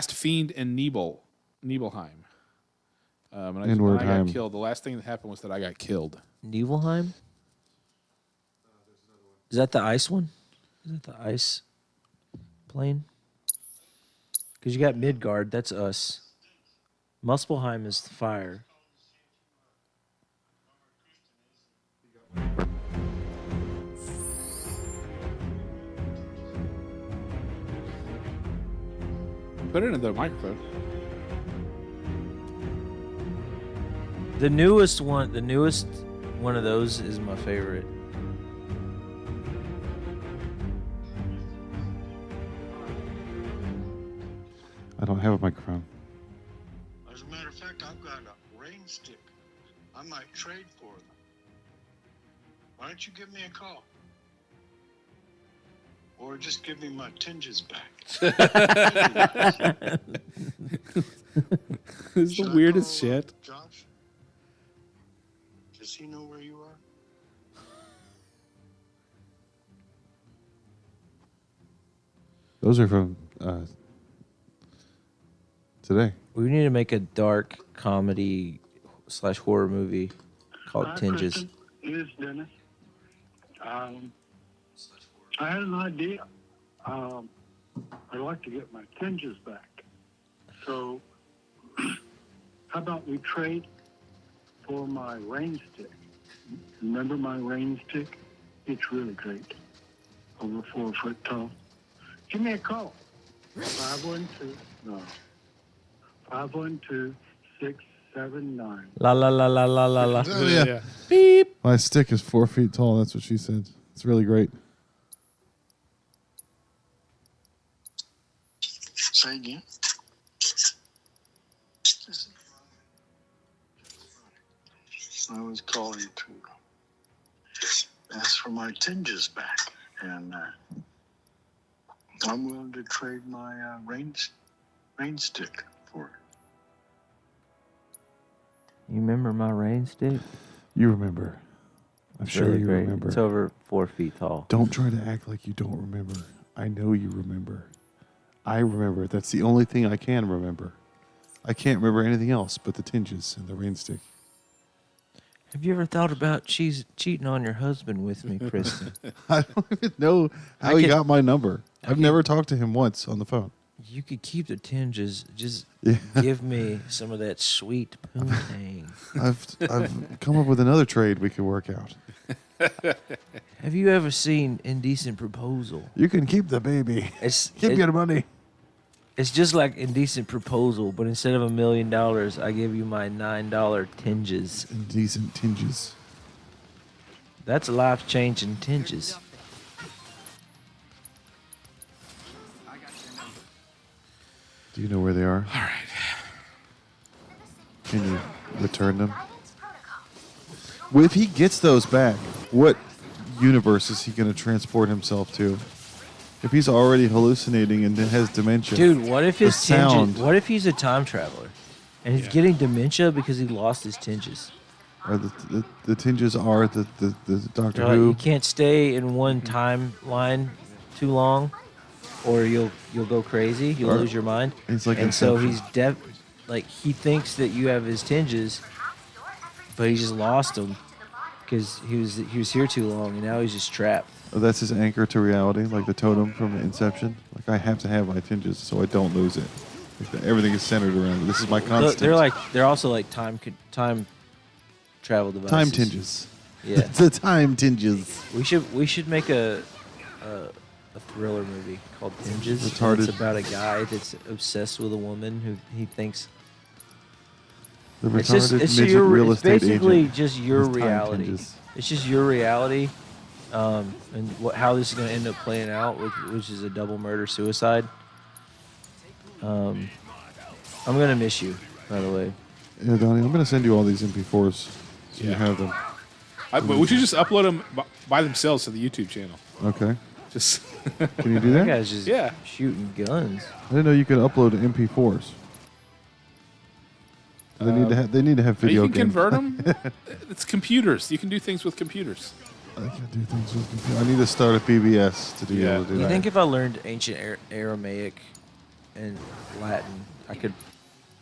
Fiend in Nibelheim. And I got killed. The last thing that happened was that I got killed. Nibelheim? Is that the ice one? Is that the ice plane? Because you got Midgard, that's us. Muspelheim is the fire. Put it in the microphone. The newest one of those is my favorite. I don't have a microphone. As a matter of fact, I've got a rain stick. I might trade for them. Why don't you give me a call? Or just give me my tinges back. This is the weirdest shit. Josh? Does he know where you are? Those are from today. We need to make a dark comedy / horror movie called Tinges. Kristen, it is Dennis. I had an idea. I'd like to get my tinges back. So, how about we trade for my rain stick? Remember my rain stick? It's really great. Over 4 foot tall. Give me a call. 512-679. La la la la la la la. Oh, yeah. Beep. My stick is 4 feet tall. That's what she said. It's really great. Say again. I was calling to ask for my tinges back, and I'm willing to trade my rain stick for it. You remember my rain stick? You remember. I'm sure really you great. remember. It's over 4 feet tall. Don't try to act like you don't remember. I know you remember. I remember. That's the only thing I can remember. I can't remember anything else but the tinges and the rain stick. Have you ever thought about cheating on your husband with me, Kristen? I don't even know how he got my number. I've never talked to him once on the phone. You could keep the tinges. Just Yeah. give me some of that sweet poontang. I've come up with another trade we could work out. Have you ever seen Indecent Proposal? You can keep the baby. Give me your money. It's just like Indecent Proposal, but instead of $1 million, I give you my $9 tinges. Indecent tinges. That's life-changing tinges. Do you know where they are? All right. Can you return them? Well, if he gets those back, what universe is he going to transport himself to? If he's already hallucinating and has dementia. Dude, what if his sound. tinges? What if he's a time traveler, and he's getting dementia because he lost his tinges? Or the tinges are the Doctor They're like, Who. you can't stay in one timeline too long, or you'll go crazy. You'll lose your mind. It's like and so Inception. he's like he thinks that you have his tinges, but he just lost them because he was here too long, and now he's just trapped. Oh, that's his anchor to reality, like the totem from Inception. Like, I have to have my tinges so I don't lose it. Like, everything is centered around it. This is my constant. They're also like time travel devices. Time tinges. Yeah. The time tinges. We should make a thriller movie called Tinges. Retarded. It's about a guy that's obsessed with a woman who he thinks. The It's just retarded midget real it's estate basically agent. just your His time reality. tinges. It's just your reality, and how this is going to end up playing out, which is a double murder suicide. I'm gonna miss you, by the way. Yeah, Donnie, I'm going to send you all these MP4s so you Yeah. have them. But we should just upload them by themselves to the YouTube channel. Okay. Just Can you do That that? guy's just Yeah. shooting guns. I didn't know you could upload MP4s. They need to have video you can games. convert them. It's computers. You can do things with computers. I can do things with computer. I need to start a BBS to be Yeah. able to do You that. think if I learned ancient Aramaic and Latin. I could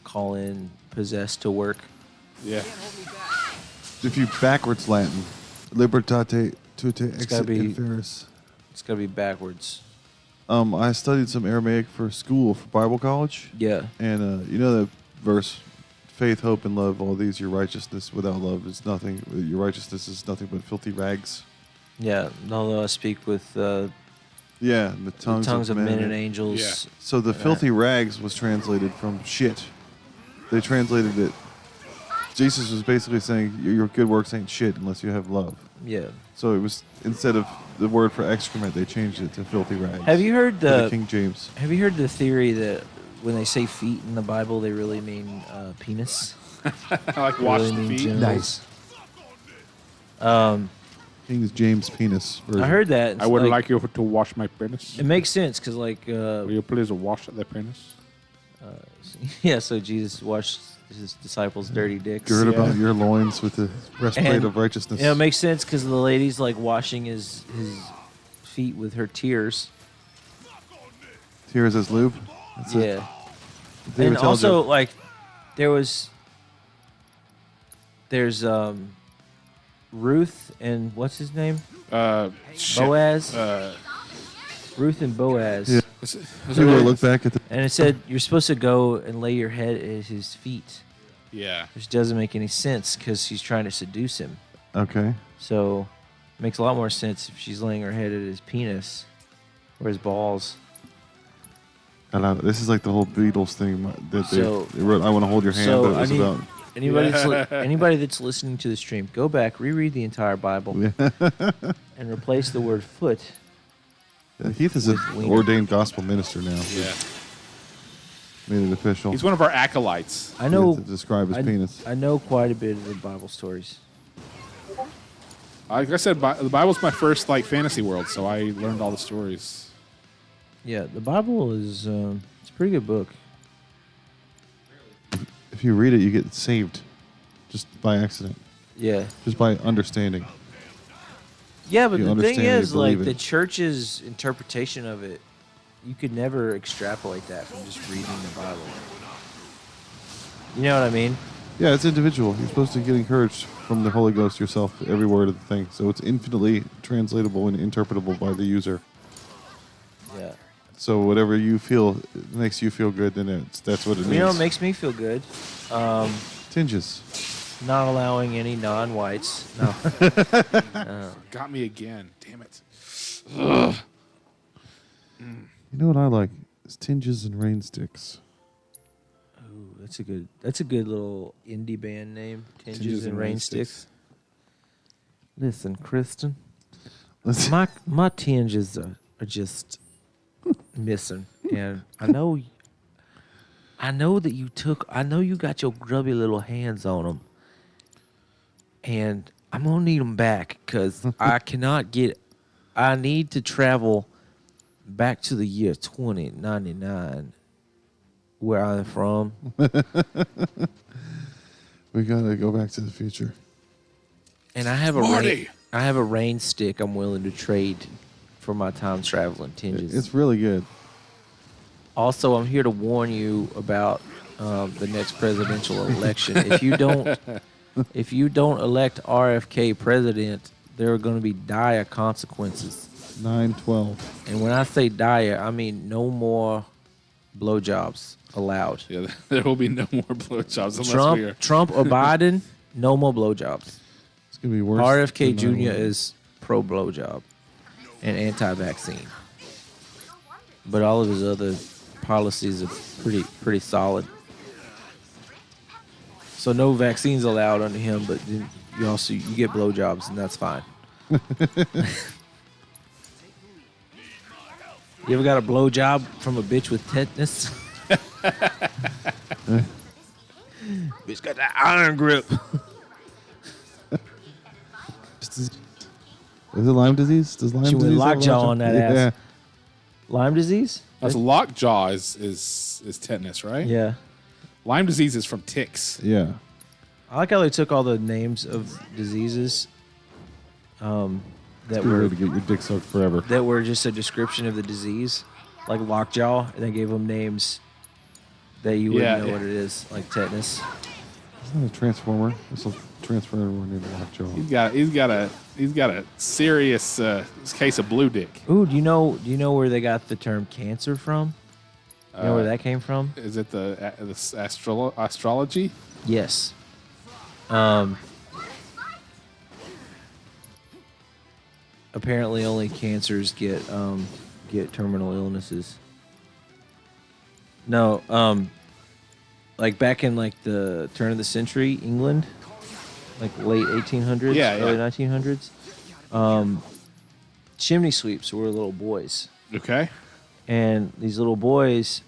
call in possessed to work. Yeah. If you backwards Latin, libertate tute gotta exit be- inferis. It's got to be backwards. I studied some Aramaic for school for Bible college, Yeah. and you know the verse, faith, hope, and love. All these, your righteousness without love is nothing. Your righteousness is nothing but filthy rags. Yeah. Although I speak with Yeah, and the tongues of men and angels. angels. Yeah. So the filthy rags was translated from shit. They translated it. Jesus was basically saying your good works ain't shit unless you have love. Yeah. So it was, instead of the word for excrement, they changed it to filthy rags. Have you heard For the the King James? Have you heard the theory that when they say feet in the Bible, they really mean penis? I like They wash really the mean feet. genitals. King James penis version. I heard that. I would like you to wash my penis. It makes sense because, like, Will you please wash the penis? yeah. So Jesus washed his disciples' dirty dicks. Gird Yeah. about your loins with the breastplate And- of righteousness. Yeah, it makes sense because the lady's like washing his feet with her tears. Tears as lube. That's it. Yeah. David And tells also, you- like, there's Ruth and what's his name? Shit. Boaz. Ruth and Boaz. Yeah. You will look back at the. And it said you're supposed to go and lay your head at his feet, Yeah. which doesn't make any sense because she's trying to seduce him. Okay. So it makes a lot more sense if she's laying her head at his penis or his balls. I love it. This is like the whole Beatles thing that So- they wrote. I want to hold your hand, so but it I was need- about. Anybody that's listening to the stream, go back, reread the entire Bible, and replace the word foot. Heath is an With wiener. ordained gospel minister now. Yeah. Made it official. He's one of our acolytes. I know. To describe his penis. I know quite a bit of the Bible stories. Like I said, the Bible's my first like fantasy world, so I learned all the stories. Yeah, the Bible is it's a pretty good book. If you read it, you get saved, just by accident, Yeah. just by understanding. Yeah, but You the thing understand it, is, you like, believe the it. church's interpretation of it, you could never extrapolate that from just reading the Bible. You know what I mean? Yeah, it's individual. You're supposed to get encouraged from the Holy Ghost yourself, every word of the thing. So it's infinitely translatable and interpretable by the user. Yeah. So whatever you feel makes you feel good, then that's what it means. You know what makes me feel good? Tinges. Not allowing any non-whites. No. Got me again. Damn it. You know what I like? It's tinges and rain sticks. Ooh, that's a good little indie band name. Tinges and Rain Sticks. Listen, Kristen, Let's my tinges are just missing, and I know that you got your grubby little hands on them, and I'm gonna need them back because I need to travel back to the year 2099 where I'm from. we gotta go back to the future. And I have Marty! I have a rain stick I'm willing to trade for my time traveling tinges. It's really good. Also, I'm here to warn you about the next presidential election. If you don't elect RFK president, there are going to be dire consequences. 9/12. And when I say dire, I mean no more blowjobs allowed. Yeah, there will be no more blowjobs unless we are. Trump or Biden, no more blowjobs. It's gonna be worse. RFK than Jr. 9/11. is pro blowjob and anti-vaccine, but all of his other policies are pretty solid. So no vaccines allowed under him, but then you get blowjobs and that's fine. You ever got a blowjob from a bitch with tetanus? Bitch got that iron grip. Is it Lyme disease? Does Lyme She went disease have lockjaw Lyme? on that Yeah. ass. Lyme disease? That's lockjaw is tetanus, right? Yeah. Lyme disease is from ticks. Yeah. I like how they took all the names of diseases that Good way were to get your dick sucked forever. just a description of the disease, like lockjaw, and they gave them names that you wouldn't Yeah, know yeah. what it is, like tetanus. It's not a transformer. This will transfer everyone into lockjaw. He's got a serious case of blue dick. Ooh, do you know where they got the term cancer from? You know where that came from? Is it the astrology? Yes. Apparently, only cancers get terminal illnesses. No, like back in like the turn of the century, England, like late 1800s, Yeah, early yeah. 1900s. Chimney sweeps were little boys, Okay. and these little boys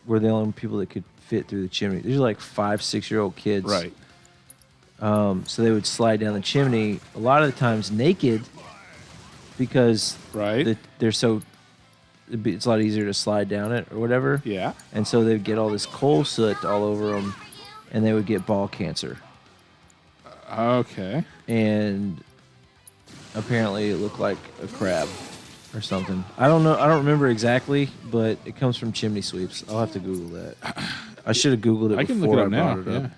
were the only people that could fit through the chimney. These are like 5-6-year-old kids, Right. So they would slide down the chimney a lot of the times naked because Right. they're so it's a lot easier to slide down it or whatever. Yeah. And so they'd get all this coal soot all over them, and they would get ball cancer. Okay. And apparently it looked like a crab or something. I don't know. I don't remember exactly, but it comes from chimney sweeps. I'll have to Google that. I should have Googled it I can before look it up I now. brought it Yeah. up.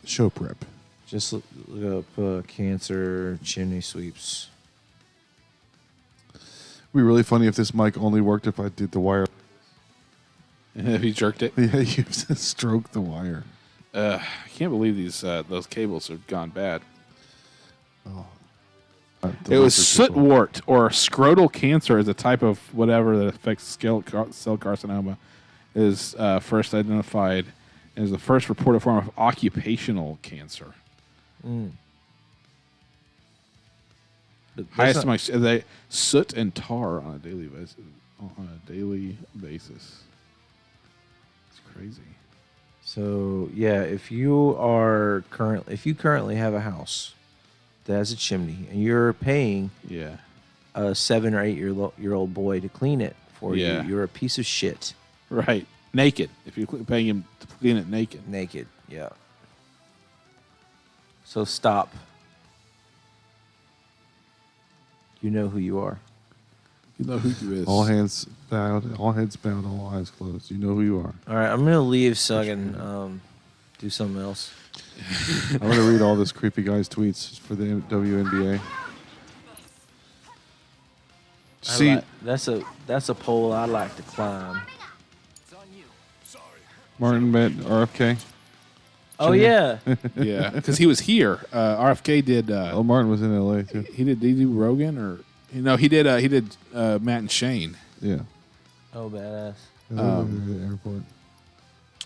Show prep. Just look up cancer chimney sweeps. It'd be really funny if this mic only worked if I did the wire. If he jerked it. Yeah, you have to stroke the wire. I can't believe those cables have gone bad. The It was electric cable. sootwort or scrotal cancer is a type of whatever that affects cell carcinoma. Is first identified as the first reported form of occupational cancer. But that's Highest not- among they soot and tar on a daily basis. It's crazy. So yeah, if you currently have a house that has a chimney and you're paying Yeah. a 7 or 8 year old boy to clean it for Yeah. you, you're a piece of shit. Right. Naked. If you're paying him to clean it naked. Naked, yeah. So stop. You know who you are. You know who you is. All hands bowed, all heads bowed, all eyes closed. You know who you are. All right, I'm gonna leave so I can do something else. I'm going to read all this creepy guy's tweets for the WNBA. See, That's a pole I like to climb. Martin met RFK. Oh yeah, Yeah. Because he was here. RFK did. Oh, Martin was in LA too. He did Rogan or he did Matt and Shane. Yeah. oh badass. At the airport.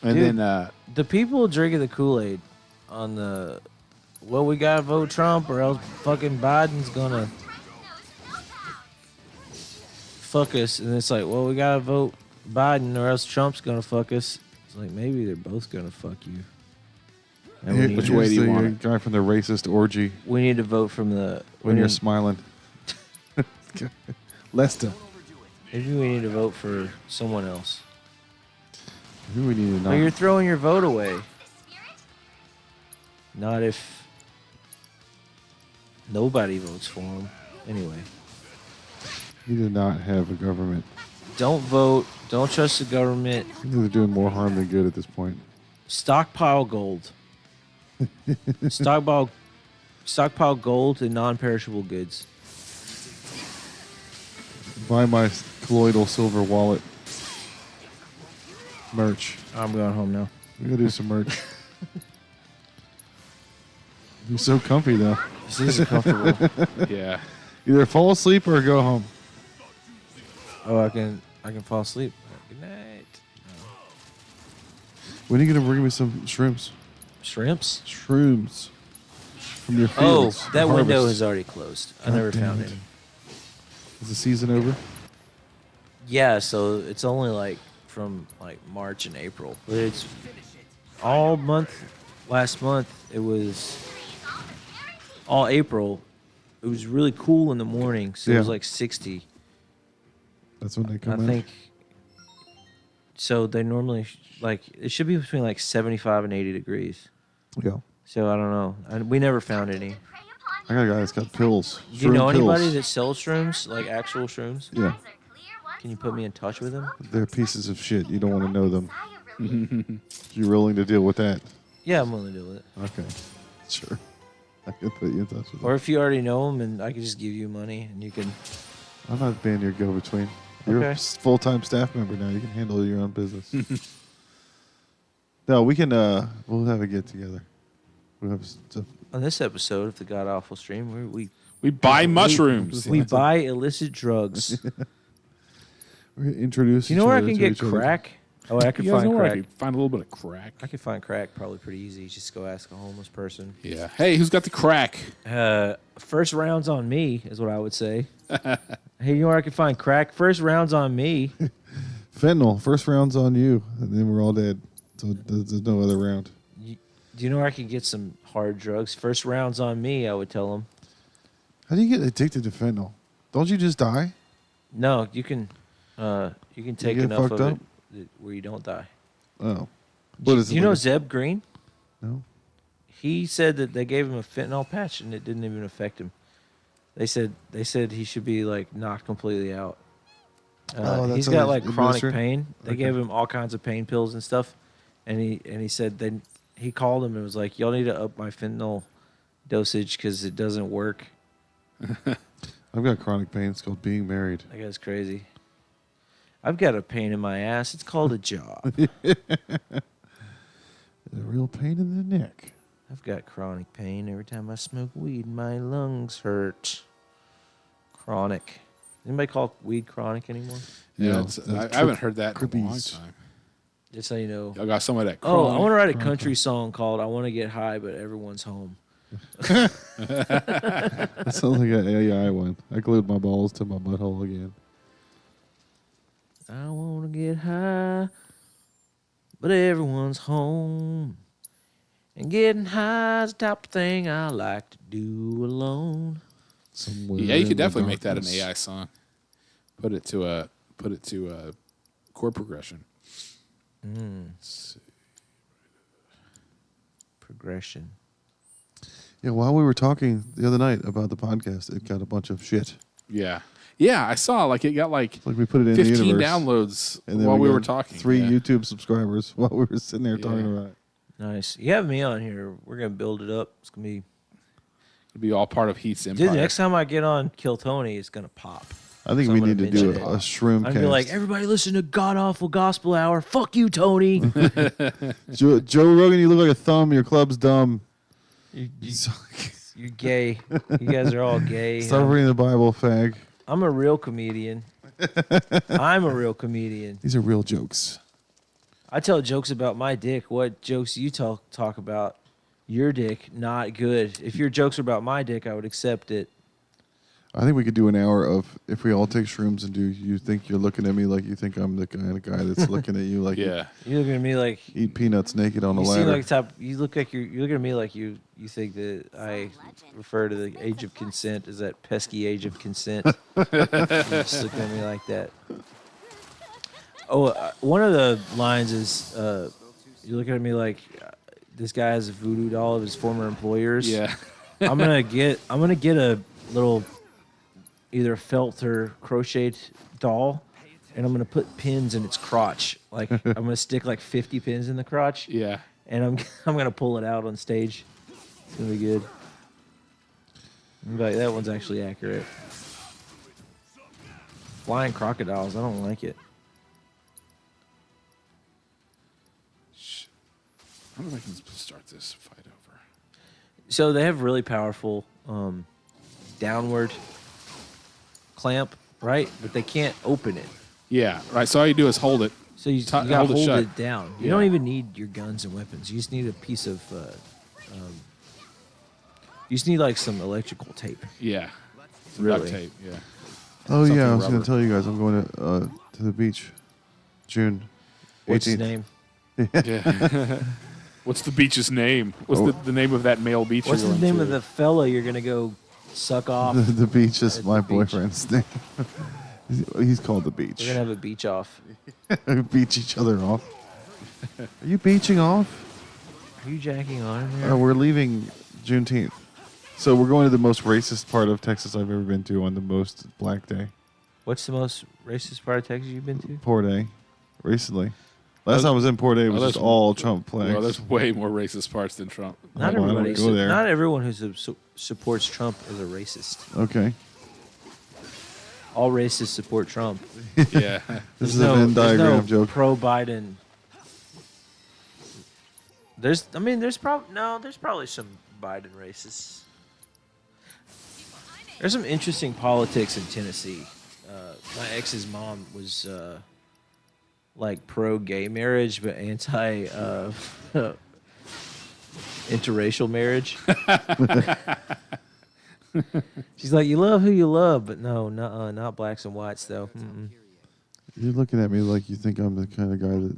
And Dude. then The people drinking the Kool-Aid on the, well, we gotta vote Trump or else fucking Biden's gonna fuck us. And it's like, well, we gotta vote Biden or else Trump's gonna fuck us. It's like, maybe they're both gonna fuck you. And we Which need, way do you Here's want the guy from the racist orgy we need to vote from the, when you're smiling. Lester. maybe we need to vote for someone else. Who we need to But you're know? throwing your vote away. Not if nobody votes for him. Anyway. You do not have a government. Don't vote. Don't trust the government. I think they're doing more harm than good at this point. Stockpile gold. Stockpile gold and non-perishable goods. Buy my colloidal silver wallet. Merch. I'm going home now. We gotta do some merch. You're so comfy though. This is comfortable. yeah. Either fall asleep or go home. Oh, I can fall asleep. Good night. When are you gonna bring me some shrooms? Shrimps? Shrooms from your Oh, fields. that window Harvest. has already closed. I God never damn found it. any. Is the season over? Yeah, so it's only like from like March and April. But it's all month. Last month it was all April. It was really cool in the morning, so it was Yeah. like 60. That's when they come I in. think so. They normally like it should be between like 75 and 80 degrees. Yeah. So I don't know. We never found any. I got a guy that's got pills. Do you know Shroom anybody pills. that sells shrooms, like actual shrooms? Yeah. Can you put me in touch with him? They're pieces of shit. You don't want to know them. You're willing to deal with that? Yeah, I'm willing to do it. Okay. Sure. I can put you in touch with them. Or if you already know him, and I can just give you money, and you can. I'm not being your go-between. You're a Okay. full-time staff member now. You can handle your own business. No, we can. We'll have a get-together. We'll have stuff. On this episode of the God Awful Stream, We buy mushrooms. we buy illicit drugs. We're introducing. You know where I can get crack? Oh, I could You guys know find where I crack. could find a little bit of crack. I could find crack probably pretty easy. Just go ask a homeless person. Yeah. Hey, who's got the crack? First round's on me, is what I would say. Hey, you know where I can find crack? First round's on me. Fentanyl. First round's on you, and then we're all dead. So there's no other round. Do you know where I can get some hard drugs? First round's on me, I would tell them. How do you get addicted to fentanyl? Don't you just die? No, you can take get enough fucked of up? it where you don't die. Oh. What is it? Do you know like Zeb Green? No. He said that they gave him a fentanyl patch and it didn't even affect him. They said he should be like knocked completely out. That's He's how got they like chronic administer it? pain. They Okay. gave him all kinds of pain pills and stuff, and he said then he called him and was like, "Y'all need to up my fentanyl dosage because it doesn't work." I've got chronic pain. It's called being married. That guy's crazy. I've got a pain in my ass. It's called a job. A real pain in the neck. I've got chronic pain every time I smoke weed. My lungs hurt. Chronic. Anybody call weed chronic anymore? Yeah, No, it's, that's I haven't heard that in a long trippies. time. Just so you know. Y'all got some of that. Oh, I chronic. want to write a country song called "I Want to Get High, but Everyone's Home." That sounds like an AI one. I glued my balls to my butthole again. I want to get high, but everyone's home. And getting high is the type of thing I like to do alone. Somewhere Yeah, you in could the definitely make that an darkness. AI song. Put it to a chord progression. Progression. Yeah, while we were talking the other night about the podcast, it got a bunch of shit. Yeah, yeah. I saw like it got like Like we put it in the 15 universe. downloads And then while we got were talking. 3 yeah. YouTube subscribers while we were sitting there talking Yeah. about it. Nice. You have me on here. We're going to build it up. It's going to be... It'd be all part of Heath's empire. Dude, next time I get on Kill Tony, it's going to pop. I think So we I'm need to gonna do mention a it. shroom I'm going cast. to be like, everybody listen to God Awful Gospel Hour. Fuck you, Tony. Joe Rogan, you look like a thumb. Your club's dumb. You're gay. You guys are all gay. Stop reading the Bible, fag. I'm a real comedian. I'm a real comedian. These are real jokes. I tell jokes about my dick. What jokes you talk about? Your dick, not good. If your jokes are about my dick, I would accept it. I think we could do an hour of if we all take shrooms and do you think you're looking at me like you think I'm the kind of guy that's looking at you like Yeah. You look at me like you eat peanuts naked on a you seem ladder. like type. You look like you're looking at me like you think that I refer to the age of consent as that pesky age of consent. You just looking at me like that. Oh, one of the lines is you're looking at me like this guy has a voodoo doll of his former employers. Yeah. I'm gonna get a little either felt or crocheted doll, and I'm gonna put pins in its crotch. Like I'm gonna stick like 50 pins in the crotch, Yeah. and I'm gonna pull it out on stage. It's gonna be good. I'm like, that one's actually accurate. Flying crocodiles, I don't like it. I don't know if I can start this fight over. So they have really powerful downward clamp, right? But they can't open it. Yeah. Right. So all you do is hold it. So you Hold gotta it hold shut. it down. You Yeah. don't even need your guns and weapons. You just need a piece of. You just need like some electrical tape. Yeah. Really? Duct tape. Yeah. Oh Something yeah, I was rubber. gonna tell you guys I'm going to the beach, June 18th. What's his name? Yeah. What's the beach's name? What's the name of that male beach? What's you're the going name to? of the fella you're gonna go suck off? The beach is At my the beach. boyfriend's name. He's called the beach. We're gonna have a beach off. We beach each other off. Are you beaching off? Are you jacking on in here? We're leaving Juneteenth. So we're going to the most racist part of Texas I've ever been to on the most black day. What's the most racist part of Texas you've been to? Port A, recently. Last time I was in Port A, it was just all Trump flags. Well, there's way more racist parts than Trump. Not Well, I don't everybody. go there. Not everyone who supports Trump is a racist. Okay. All racists support Trump. Yeah. This is a Venn diagram joke. Pro Biden. There's probably some Biden racists. There's some interesting politics in Tennessee. My ex's mom was like pro gay marriage, but anti interracial marriage. She's like, you love who you love, but no, not blacks and whites though. Mm-mm. You're looking at me like you think I'm the kind of guy that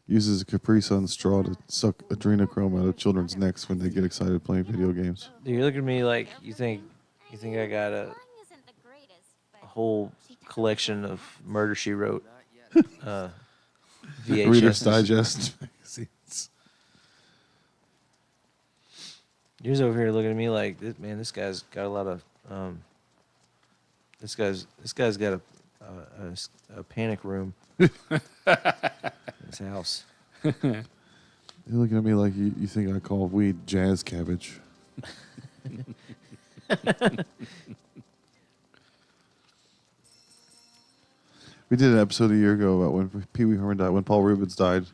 uses a Capri Sun straw to suck adrenochrome out of children's necks when they get excited playing video games. Dude, you're looking at me like you think I got a whole collection of Murder She Wrote VHS. Reader's Digest magazines. You're over here looking at me like, this guy's got a lot of this guy's got a panic room in his house. You're looking at me like you think I call weed jazz cabbage. We did an episode a year ago about when Pee Wee Herman died, when Paul Rubens died.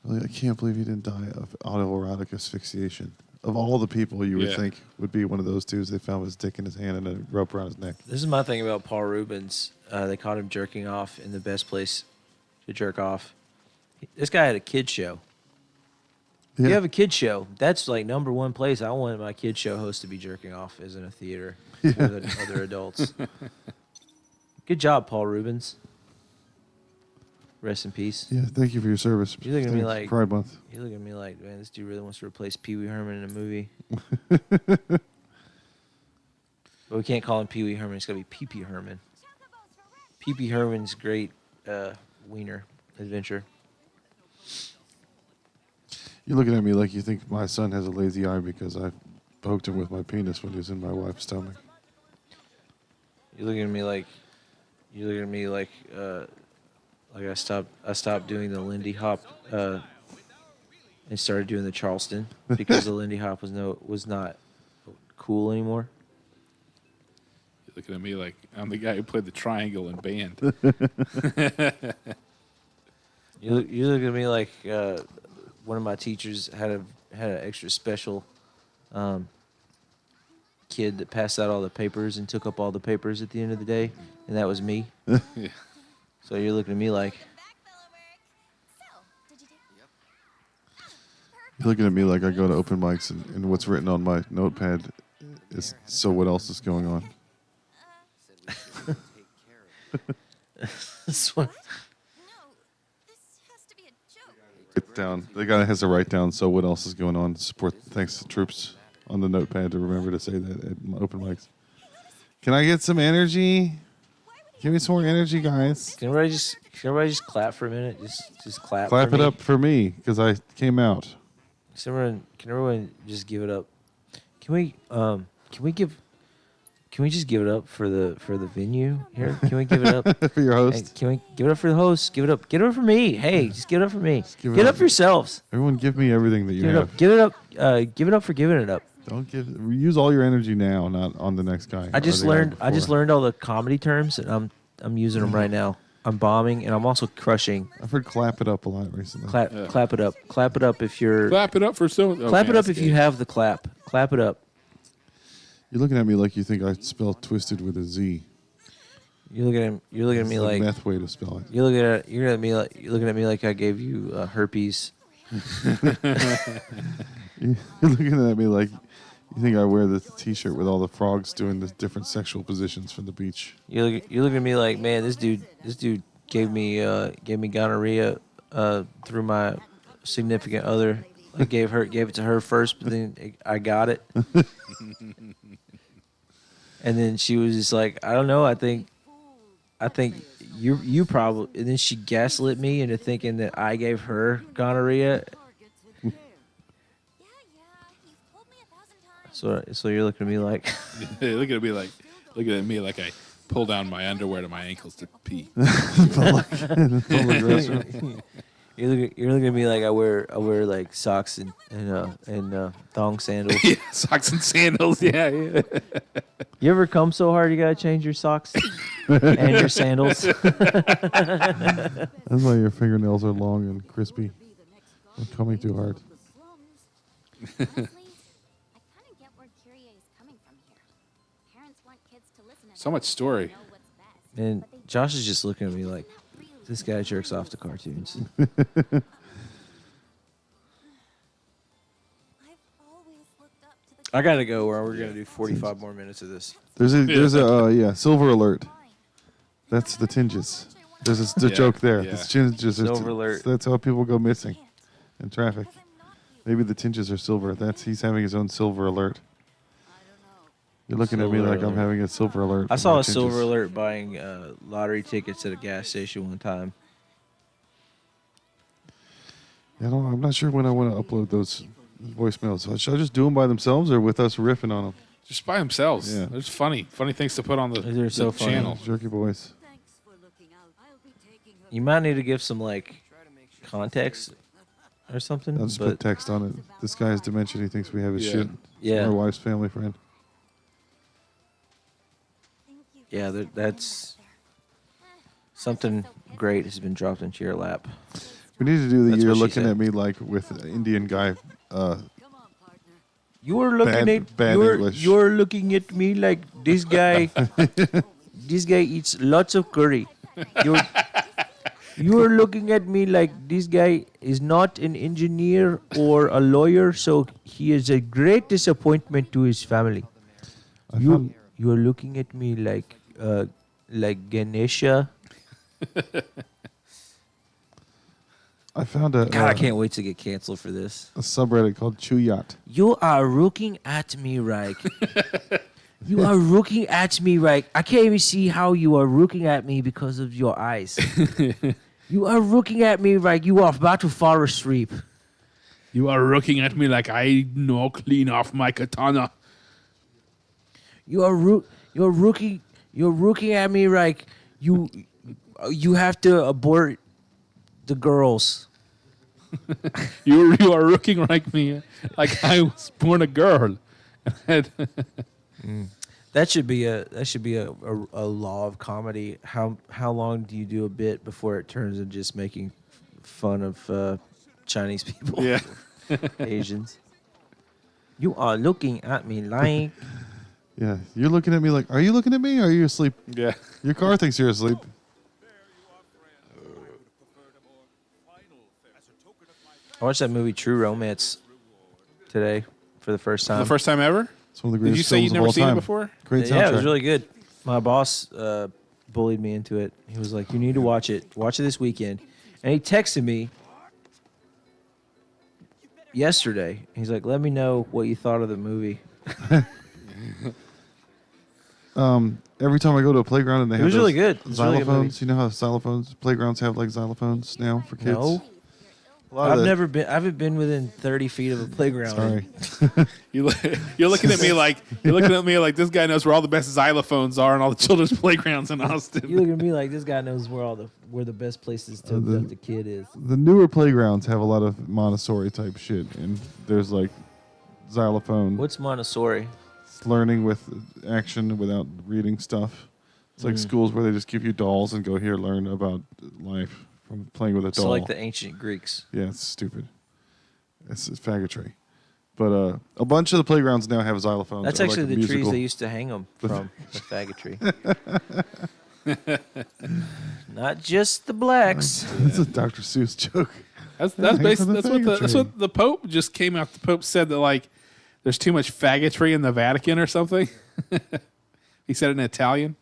Like, I can't believe he didn't die of autoerotic asphyxiation. Of all the people you would think would be one of those two, they found his dick in his hand and a rope around his neck. This is my thing about Paul Rubens. They caught him jerking off in the best place to jerk off. This guy had a kid show. If you have a kid show, that's like number one place I want my kid show host to be jerking off is in a theater with other adults. Good job, Paul Rubens. Rest in peace. Yeah, thank you for your service. You look at me Thanks. like Pride Month. You look at me like, man, this dude really wants to replace Pee Wee Herman in a movie. But we can't call him Pee Wee Herman. It's got to be Pee Pee Herman. Pee Pee Herman's great wiener adventure. You're looking at me like you think my son has a lazy eye because I poked him with my penis when he was in my wife's stomach. You look at me like I stopped doing the Lindy Hop and started doing the Charleston because the Lindy Hop was not cool anymore. You're looking at me like I'm the guy who played the triangle in band. You look at me like one of my teachers had an extra special kid that passed out all the papers and took up all the papers at the end of the day, and that was me. Yeah. So you're looking at me like You're looking at me like I go to open mics and what's written on my notepad is so what else is going on. this one. Write down. The guy has to write down so what else is going on. Support thanks to troops on the notepad to remember to say that at open mics. Can I get some energy? Give me some more energy, guys. Can everybody just clap for a minute? Just clap. Clap for it me. up for me because I came out. Can everyone just give it up? Can we just give it up for the venue here? Can we give it up For your Hey, host. can we give it up for the host? Give it up for me. Hey, just give it up for me. give it Give it up. up for yourselves. Everyone give me everything that you Give it have. up. Give it up. Give it up for giving it up. Don't use all your energy now, not on the next guy. I just or the guy learned before. all the comedy terms, and I'm using them right now. I'm bombing, and I'm also crushing. I've heard clap it up a lot recently. Clap it up. Clap it up if you're. Clap it up for so. Clap it up if you have the clap. Clap it up. You're looking at me like you think I spell twisted with a Z. You're looking at me It's the like meth way to spell it. you're looking at me like I gave you herpes. You're looking at me like you think I wear the T-shirt with all the frogs doing the different sexual positions from the beach. You're looking at me like, man, this dude gave me gonorrhea through my significant other. I gave it to her first, but then I got it. And then she was just like, I don't know. I think you probably. And then she gaslit me into thinking that I gave her gonorrhea. So you're looking at me like looking at me like I pull down my underwear to my ankles to pee. Public restroom. You're looking at me like I wear like socks and thong sandals. Yeah, socks and sandals. Yeah. You ever come so hard you gotta change your socks and your sandals? That's why your fingernails are long and crispy. I'm coming too hard. Honestly, I kind of get where Kyrie is coming from here. Parents want kids to listen to So much story. know what's best. And Josh is just looking at me like this guy jerks off to cartoons. I've always looked up to the I gotta go, or we're gonna do 45 more minutes of this. There's a silver alert. That's the tinges. There's a Yeah, joke there. yeah. The tinges are Silver alert. That's how people go missing in traffic. Maybe the tinges are silver. He's having his own silver alert. You're looking at me Silver like I'm alert. having a silver alert. I for saw my a silver tinges. alert buying lottery tickets at a gas station one time. Yeah, I'm not sure when I want to upload those voicemails. Should I just do them by themselves or with us riffing on them? Just by themselves. Yeah. There's funny things to put on the, They're so the funny. channel. Jerky boys. You might need to give some like context or something. I'll just put But text on it. This guy has dementia. He thinks we have his Yeah. shit. Yeah. My wife's family friend. yeah, that's something great has been dropped into your lap. We need to do the That's you're what she looking said. at me like with an Indian guy. You're looking Bad English. you're looking at me like this guy. This guy eats lots of curry. You're looking at me like this guy is not an engineer or a lawyer, so he is a great disappointment to his family. I found- You're looking at me like Ganesha. I found a God, I can't wait to get canceled for this. a subreddit called Chuyat. You are looking at me right. You are looking at me right. I can't even see how you are looking at me because of your eyes. You are looking at me like you are about to fall asleep. You are looking at me like I know clean off my katana. You're looking at me like you have to abort the girls. You are looking like me like I was born a girl. That should be a law of comedy. How long do you do a bit before it turns into just making fun of Chinese people? Yeah. Asians. You are looking at me like Yeah, you're looking at me like, are you looking at me or are you asleep? Yeah. Your car thinks you're asleep. I watched that movie True Romance today for the first time. The first time ever? It's one of the Did greatest you say films you'd of never all seen it time. before? Great soundtrack. Yeah, it was really good. My boss bullied me into it. He was like, "You need to watch it. Watch it this weekend." And he texted me yesterday. He's like, "Let me know what you thought of the movie." Every time I go to a playground and they It have was those really good. It was a really good movie. xylophones, you know how xylophones playgrounds have like xylophones now for kids. No, A lot of I've the- never been. I haven't been within 30 feet of a playground. Sorry. You're looking at me like this guy knows where all the best xylophones are and all the children's playgrounds in Austin. You look at me like this guy knows where the best places to abduct a kid is. The newer playgrounds have a lot of Montessori type shit, and there's like xylophone. What's Montessori? It's learning with action without reading stuff. It's like schools where they just give you dolls and go here learn about life from playing with a doll. So like the ancient Greeks. Yeah, it's stupid. It's faggotry. But a bunch of the playgrounds now have xylophones. That's or actually like a the trees musical. they used to hang them from, the faggotry. Not just the blacks. That's a Dr. Seuss joke. That's Thanks for basically the that's faggotry. what the Pope just came out. The Pope said that like there's too much faggotry in the Vatican or something. He said it in Italian.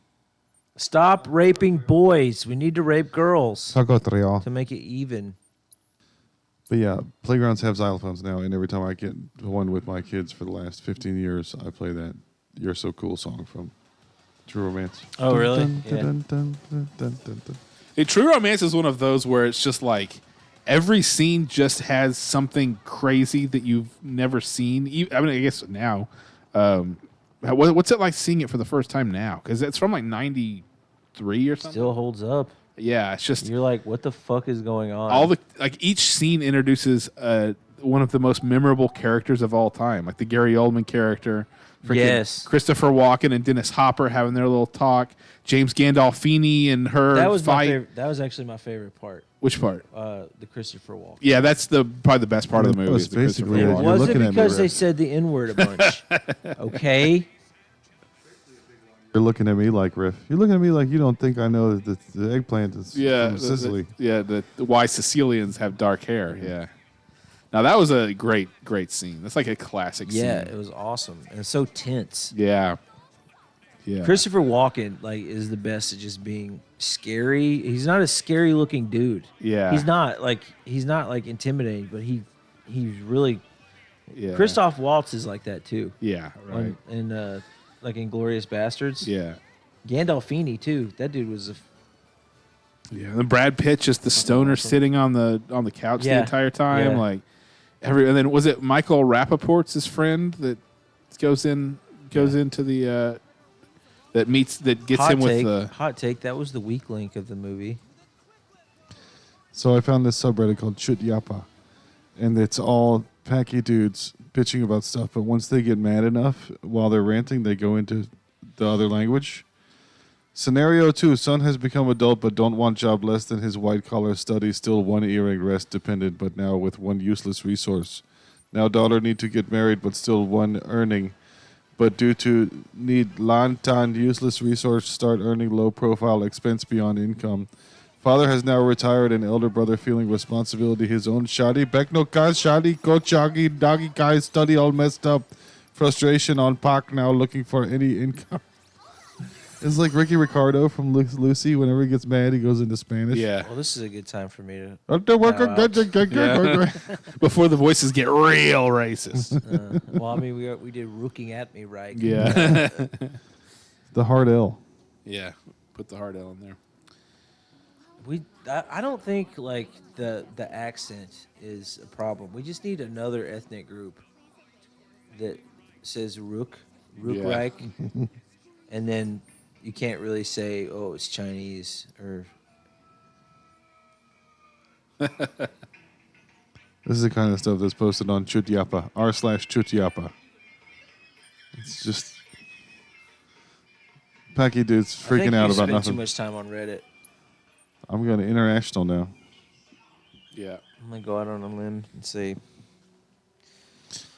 Stop raping boys. We need to rape girls Fagotriol. to make it even. But yeah, playgrounds have xylophones now, and every time I get one with my kids for the last 15 years, I play that "You're So Cool" song from True Romance. Oh, really? Dun, Yeah. dun, dun, dun, dun, dun, dun. Hey, True Romance is one of those where it's just like every scene just has something crazy that you've never seen. I mean, I guess now, What's it like seeing it for the first time now? Because it's from like '93 or something. Still holds up. Yeah, it's just You're like, what the fuck is going on? all the each scene introduces one of the most memorable characters of all time, like the Gary Oldman character. Freaking Yes. Christopher Walken and Dennis Hopper having their little talk. James Gandolfini and her that was my fight. favorite. That was actually my favorite part. Which part? The Christopher Walken. Yeah, that's probably the best part of the movie. was is the Christopher basically it. Walken. You're Was it looking at me, because they Rick. said the N word a bunch? Okay. You're looking at me like Riff. You're looking at me like you don't think I know that the eggplant is from Sicily. The why Sicilians have dark hair. Yeah. Now that was a great scene. That's like a classic Yeah, scene. it was awesome and so tense. Yeah. Yeah. Christopher Walken is the best at just being scary. He's not a scary looking dude. Yeah. He's not like intimidating, but he's really Yeah. Christoph Waltz is like that too. Yeah. Right. In like Inglorious Bastards. Yeah. Gandolfini too. That dude was Yeah. And Brad Pitt just the stoner sitting on the couch the Yeah. entire time. Yeah. Like and then was it Michael Rappaport's his friend that goes into the that gets him with the hot take. That was the weak link of the movie. So I found this subreddit called Chut Yapa, and it's all packy dudes bitching about stuff. But once they get mad enough while they're ranting, they go into the other language. Scenario 2: son has become adult but don't want job less than his white collar study. Still one earring rest dependent, but now with one useless resource. Now daughter need to get married, but still one earning. But due to need lantan useless resource, start earning low profile expense beyond income. Father has now retired and elder brother feeling responsibility his own shoddy. Bekno kai shoddy kochagi doggy kai study all messed up. Frustration on Pac now looking for any income. It's like Ricky Ricardo from Lucy. Whenever he gets mad, he goes into Spanish. yeah. Well, this is a good time for me to. Before the voices get real racist. Well, I mean, we did "Looking at Me" right. Yeah. The hard L. Yeah. Put the hard L in there. I don't think like the accent is a problem. We just need another ethnic group that says Rook Yeah. Reich, and then you can't really say, oh, it's Chinese or. This is the kind of stuff that's posted on Chutyapa, r/Chutyapa. It's just packy dudes I think freaking out you about spend nothing. Too much time on Reddit. I'm going to international now. Yeah. I'm gonna go out on a limb and say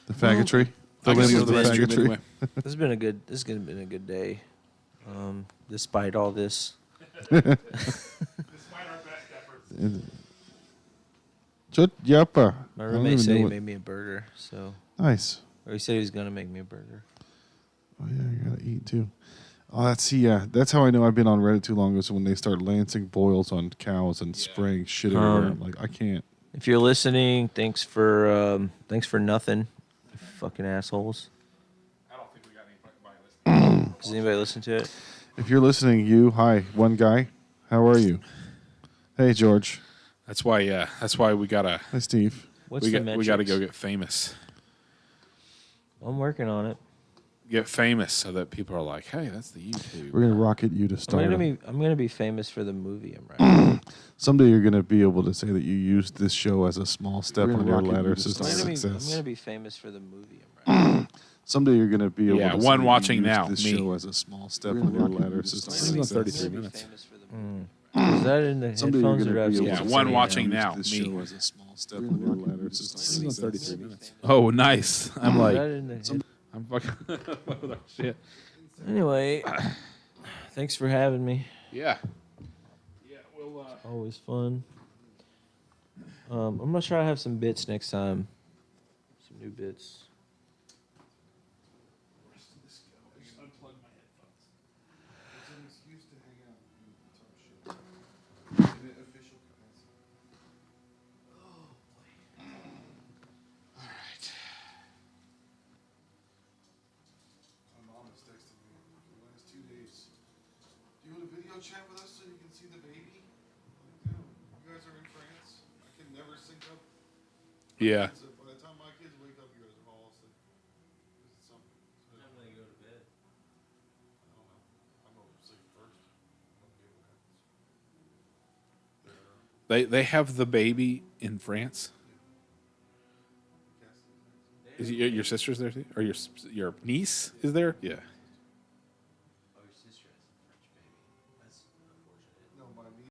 The faggotry. The I can limb see of the the rest of your faggotry. midway. this has been a good day, despite all this. Chutyapa. My I don't roommate even said know he what- made me a burger, so Nice. or he said he was gonna make me a burger. Oh yeah, you gotta eat too. Oh, that's how I know I've been on Reddit too long. Is when they start lancing boils on cows and spraying shit everywhere. I'm like, I can't. If you're listening, thanks for nothing, you fucking assholes. I don't think we got anybody listening. Does anybody listen to it? If you're listening, hi, one guy. How are you? Hey, George. That's why we gotta Hi, Steve. What's we the gotta metrics? go get famous. I'm working on it. Get famous so that people are like, hey, that's the YouTube. We're gonna rocket you to I'm start. gonna be famous for the movie I'm writing. Someday you're gonna be able to say that you used this show as a small step We're on gonna your rocket you ladder to to start. I'm success. gonna be famous for the movie I'm writing. Someday you're gonna be able Yeah, to one say that you watching used now, this me. show as a small step We're on gonna your rocket you ladder to to start. success. It's on I'm 33 gonna be minutes. famous for the movie. Is that in the Someday you're headphones gonna or be do I able have Yeah, to to one say it watching now? now, this me. show as a small step on your ladder to It's success. on 33 minutes. Oh, nice. I'm Is like, that in the head- I'm fucking shit. Anyway, thanks for having me. Yeah. Yeah, we'll Always fun. I'm gonna try to have some bits next time. Some new bits. Do you want a video chat with us so you can see the baby? You guys are in France. I can never sync up. Yeah. So by the time my kids wake up, you guys are all asleep. This is something. I'm gonna go to bed. They have the baby in France. Is your sister's there too? Or your niece is there? Yeah.